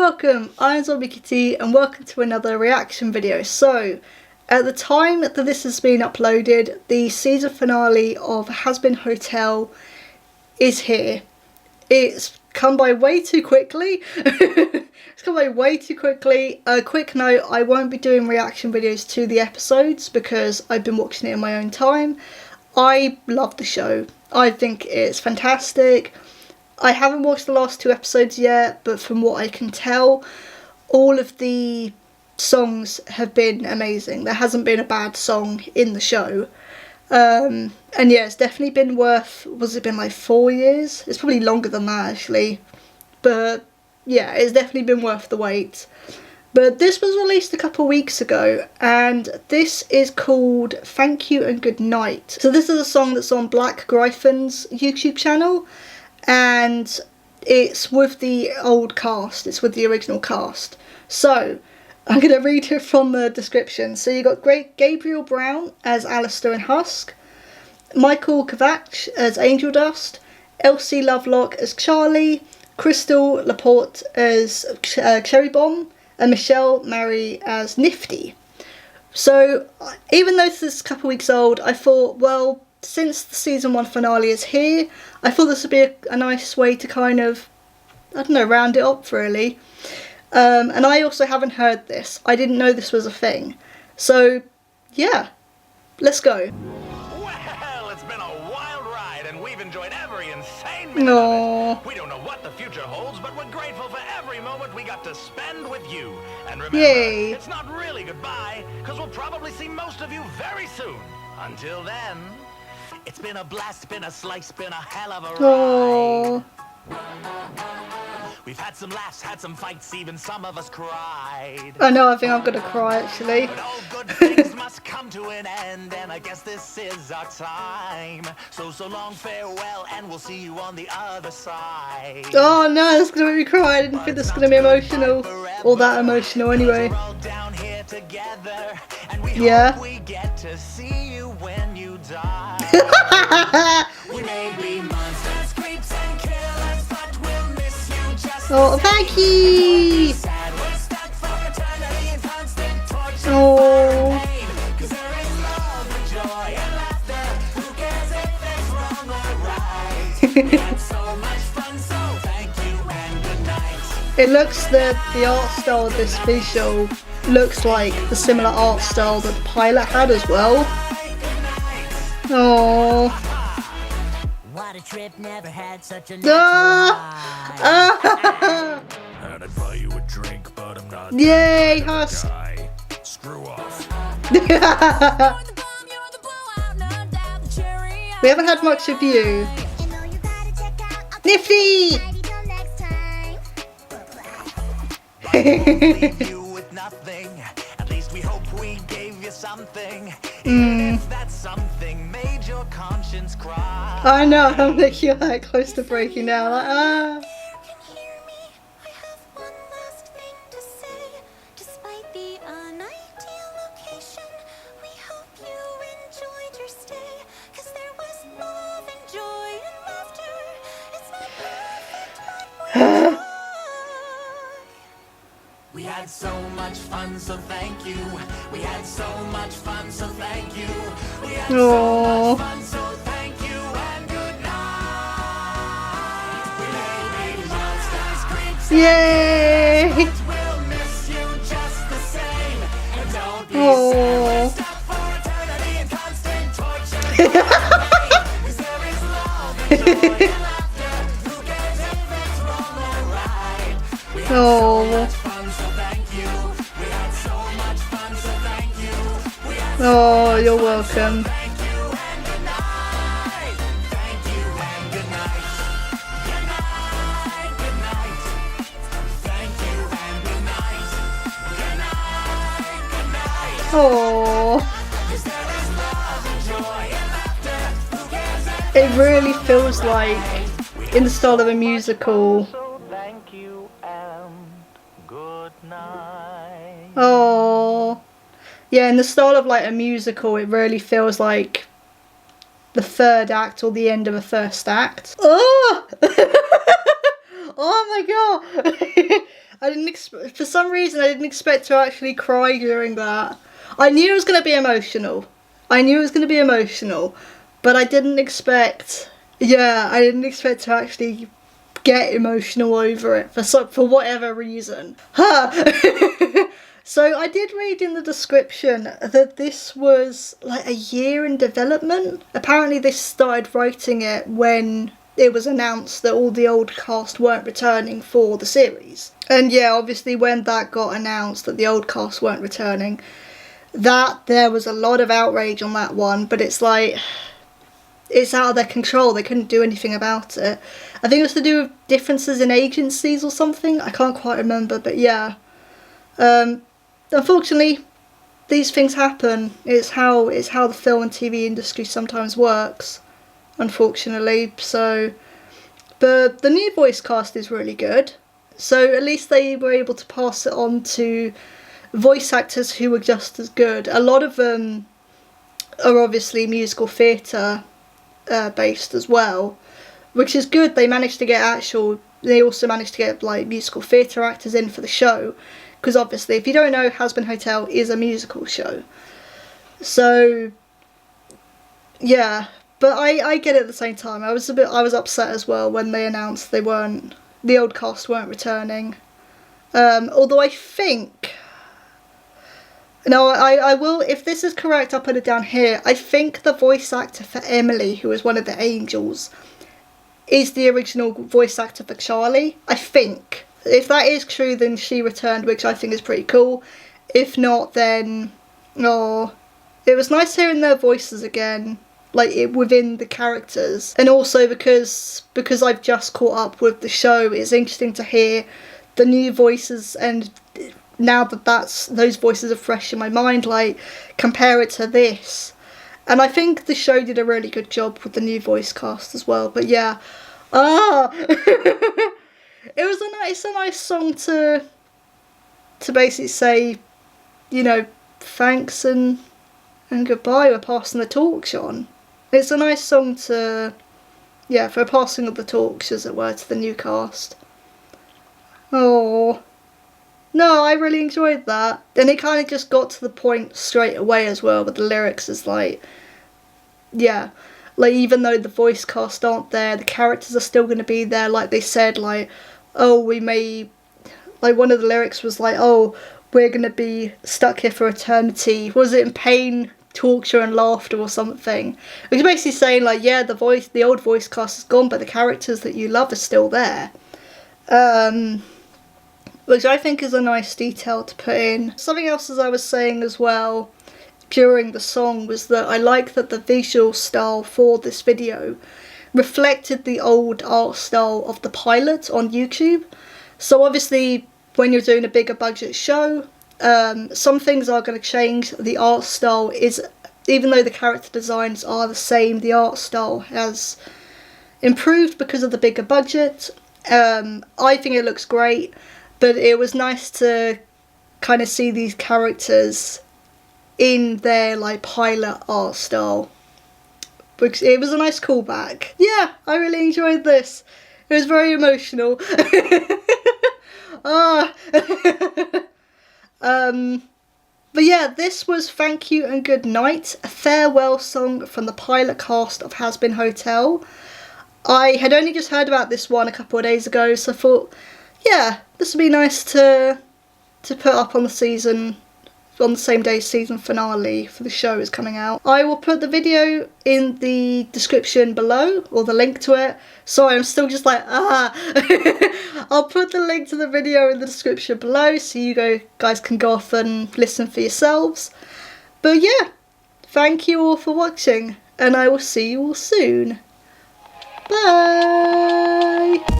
welcome, I'm Zombie Kitty and welcome to another reaction video. So, at the time that this has been uploaded, the season finale of Hazbin Hotel is here. It's come by way too quickly. It's come by way too quickly. A quick note, I won't be doing reaction videos to the episodes because I've been watching it in my own time. I love the show. I think it's fantastic. I haven't watched the last two episodes yet, but from what I can tell, all of the songs have been amazing. There hasn't been a bad song in the show. And yeah, it's definitely been worth, was it been like 4 years? It's probably longer than that actually. But yeah, it's definitely been worth the wait. But this was released a couple of weeks ago, and this is called Thank You and Goodnight. So this is a song that's on Black Gryphon's YouTube channel. And it's with the old cast, it's with the original cast. So, I'm going to read it from the description. So you got Gabriel Brown as Alistair and Husk, Michael Kovach as Angel Dust, Elsie Lovelock as Charlie, Crystal Laporte as Cherry Bomb, and Michelle Mary as Nifty. So, even though this is a couple weeks old, I thought, well, since the season 1 finale is here, I thought this would be a nice way to kind of, I don't know, round it up really. And I also haven't heard this. I didn't know this was a thing. So, yeah, let's go. Well, it's been a wild ride and we've enjoyed every insane minute of it. We don't know what the future holds, but we're grateful for every moment we got to spend with you. And remember, yay. It's not really goodbye, because we'll probably see most of you very soon. Until then, it's been a blast, been a slice, been a hell of a ride. Aww. We've had some laughs, had some fights, even some of us cried. I know, I think I'm gonna cry actually. But all good things must come to an end, and I guess this is our time. So long, farewell, and we'll see you on the other side. Oh no, that's gonna make me cry. I didn't think this was gonna be emotional. Or that emotional anyway. Yeah. We get to see you when you die. We may be monsters, creeps, and killers, but we'll miss you just oh, thank you. Oh. It looks the art style of this visual looks like the similar art style that the pilot had as well. Oh. What a trip, never had such a And I'd buy you a drink, but I'm not. Yay, Husk. Screw off. We haven't had much of you. Nifty! You with nothing. At least we hope we gave you something. Even if that something made your conscience cry. I know, I'm like you're like close to breaking down. Like, ah. We had so much fun, so thank you. We had so much fun, so thank you. We had so much fun, so thank you, and good night. We may be monsters, creeps, Yay! but we'll miss you just the same. And don't be sad, stop for eternity and constant torture. Because there is love and joy and laughter. Who cares if it's wrong or right? We had so much fun. Oh, you're welcome. Thank you and good night. Thank you and good night. Good night, good night. Thank you and good night. Good night, good night. Oh. 'Cause there is love and joy and laughter. Who cares if It really feels like in the style of a musical. so thank you and good night. Oh. Yeah, in the style of like a musical, it really feels like the third act or the end of a first act. Oh! Oh my god! I for some reason I didn't expect to actually cry during that. I knew it was going to be emotional. But I didn't expect, I didn't expect to actually get emotional over it for whatever reason. So I did read in the description that this was like a year in development. Apparently they started writing it when it was announced that all the old cast weren't returning for the series. And yeah, obviously when that got announced that the old cast weren't returning, there was a lot of outrage on that one, but it's like, it's out of their control. They couldn't do anything about it. I think it was to do with differences in agencies or something. I can't quite remember, but yeah. Unfortunately, these things happen. It's how the film and TV industry sometimes works, unfortunately. So, but the new voice cast is really good. So at least they were able to pass it on to voice actors who were just as good. A lot of them are obviously musical theatre based as well, which is good. They also managed to get like musical theatre actors in for the show, because obviously if you don't know, Hazbin Hotel is a musical show. So yeah, but I get it at the same time. I was upset as well when they announced the old cast weren't returning. Although I think, no, I will, if this is correct, I'll put it down here. I think the voice actor for Emily, who was one of the angels, is the original voice actor for Charlie. I think. If that is true, then she returned, which I think is pretty cool. If not, then, it was nice hearing their voices again, like within the characters. And also because I've just caught up with the show, it's interesting to hear the new voices, and now that those voices are fresh in my mind, like, compare it to this. And I think the show did a really good job with the new voice cast as well. But yeah, it's a nice song to basically say, thanks and goodbye. We're passing the torch on. It's a nice song for passing of the torch, as it were, to the new cast. Oh. No, I really enjoyed that. And it kind of just got to the point straight away as well with the lyrics. It's like, yeah, like even though the voice cast aren't there, the characters are still going to be there. Like they said, like, we may, like one of the lyrics was like, we're going to be stuck here for eternity. Was it in pain, torture and laughter or something? It was basically saying like, yeah, the old voice cast is gone, but the characters that you love are still there. Which I think is a nice detail to put in. Something else, as I was saying as well during the song, was that I like that the visual style for this video reflected the old art style of the pilot on YouTube. So obviously when you're doing a bigger budget show, some things are going to change. The art style is, even though the character designs are the same, the art style has improved because of the bigger budget. I think it looks great. But it was nice to kind of see these characters in their like pilot art style, because it was a nice callback. Yeah, I really enjoyed this. It was very emotional. But yeah, this was Thank You and Good Night, a farewell song from the pilot cast of Hazbin Hotel. I had only just heard about this one a couple of days ago, so I thought, yeah, this would be nice to put up on the same day season finale for the show is coming out. I will put the video in the description below, or the link to it. Sorry, I'm still just like, I'll put the link to the video in the description below so you guys can go off and listen for yourselves. But yeah, thank you all for watching, and I will see you all soon. Bye!